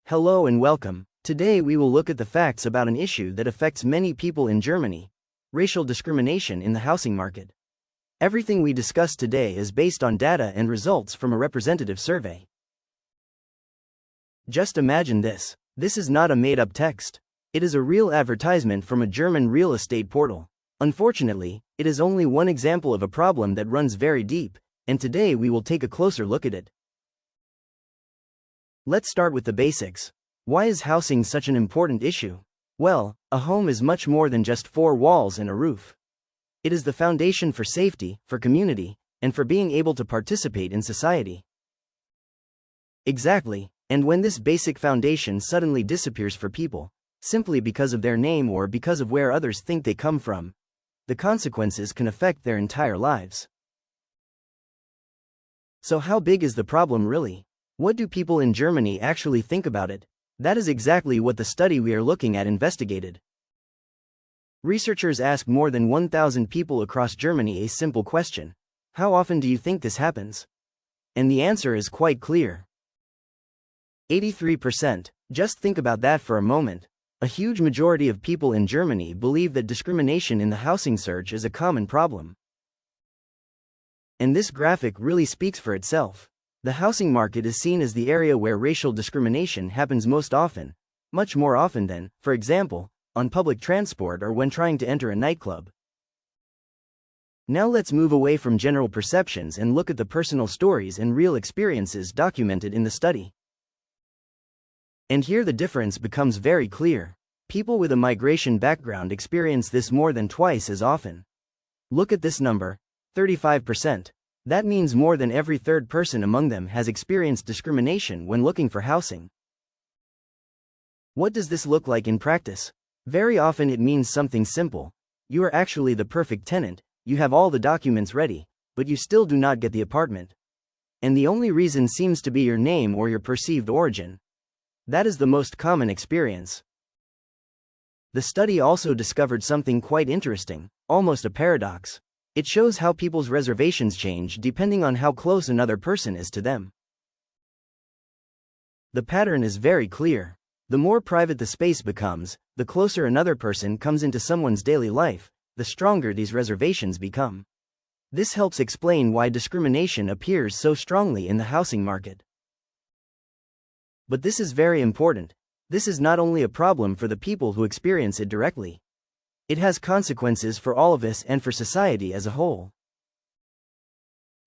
Hello and welcome. Today we will look at the facts about an issue that affects many people in Germany: racial discrimination in the housing market. Everything we discuss today is based on data and results from a representative survey. Just imagine this. This is not a made-up text. It is a real advertisement from a German real estate portal. Unfortunately, it is only one example of a problem that runs very deep, and today we will take a closer look at it. Let's start with the basics. Why is housing such an important issue? Well, a home is much more than just four walls and a roof. It is the foundation for safety, for community, and for being able to participate in society. Exactly, and when this basic foundation suddenly disappears for people, simply because of their name or because of where others think they come from, the consequences can affect their entire lives. So how big is the problem really? What do people in Germany actually think about it? That is exactly what the study we are looking at investigated. Researchers asked more than 1,000 people across Germany a simple question: how often do you think this happens? And the answer is quite clear. 83%. Just think about that for a moment. A huge majority of people in Germany believe that discrimination in the housing search is a common problem. And this graphic really speaks for itself. The housing market is seen as the area where racial discrimination happens most often, much more often than, for example, on public transport or when trying to enter a nightclub. Now let's move away from general perceptions and look at the personal stories and real experiences documented in the study. And here the difference becomes very clear. People with a migration background experience this more than twice as often. Look at this number: 35%. That means more than every third person among them has experienced discrimination when looking for housing. What does this look like in practice? Very often it means something simple. You are actually the perfect tenant, you have all the documents ready, but you still do not get the apartment. And the only reason seems to be your name or your perceived origin. That is the most common experience. The study also discovered something quite interesting, almost a paradox. It shows how people's reservations change depending on how close another person is to them. The pattern is very clear. The more private the space becomes, the closer another person comes into someone's daily life, the stronger these reservations become. This helps explain why discrimination appears so strongly in the housing market. But this is very important. This is not only a problem for the people who experience it directly. It has consequences for all of us and for society as a whole.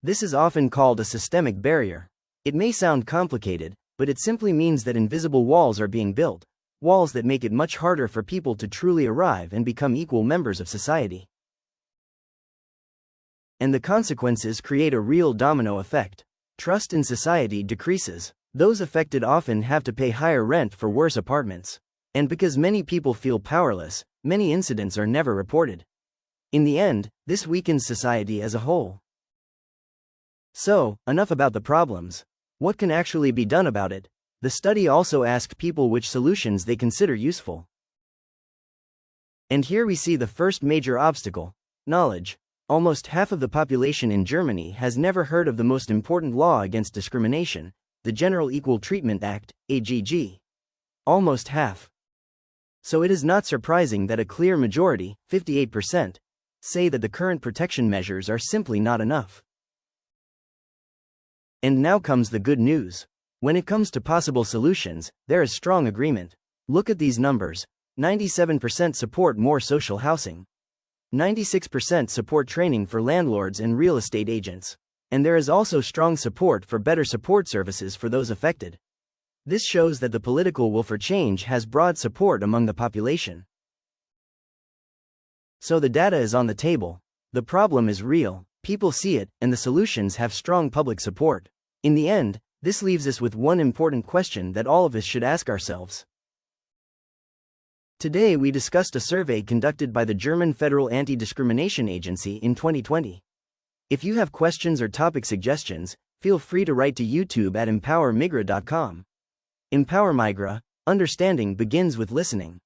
This is often called a systemic barrier. It may sound complicated, but it simply means that invisible walls are being built, walls that make it much harder for people to truly arrive and become equal members of society. And the consequences create a real domino effect. Trust in society decreases. Those affected often have to pay higher rent for worse apartments. And because many people feel powerless, many incidents are never reported. In the end, this weakens society as a whole. So, enough about the problems. What can actually be done about it? The study also asked people which solutions they consider useful. And here we see the first major obstacle: knowledge. Almost half of the population in Germany has never heard of the most important law against discrimination, the General Equal Treatment Act, AGG. Almost half. So it is not surprising that a clear majority, 58%, say that the current protection measures are simply not enough. And now comes the good news. When it comes to possible solutions, there is strong agreement. Look at these numbers. 97% support more social housing. 96% support training for landlords and real estate agents. And there is also strong support for better support services for those affected. This shows that the political will for change has broad support among the population. So the data is on the table. The problem is real, people see it, and the solutions have strong public support. In the end, this leaves us with one important question that all of us should ask ourselves. Today we discussed a survey conducted by the German Federal Anti-Discrimination Agency in 2020. If you have questions or topic suggestions, feel free to write to YouTube at EmpowerMigra.com. EmpowerMigra, understanding begins with listening.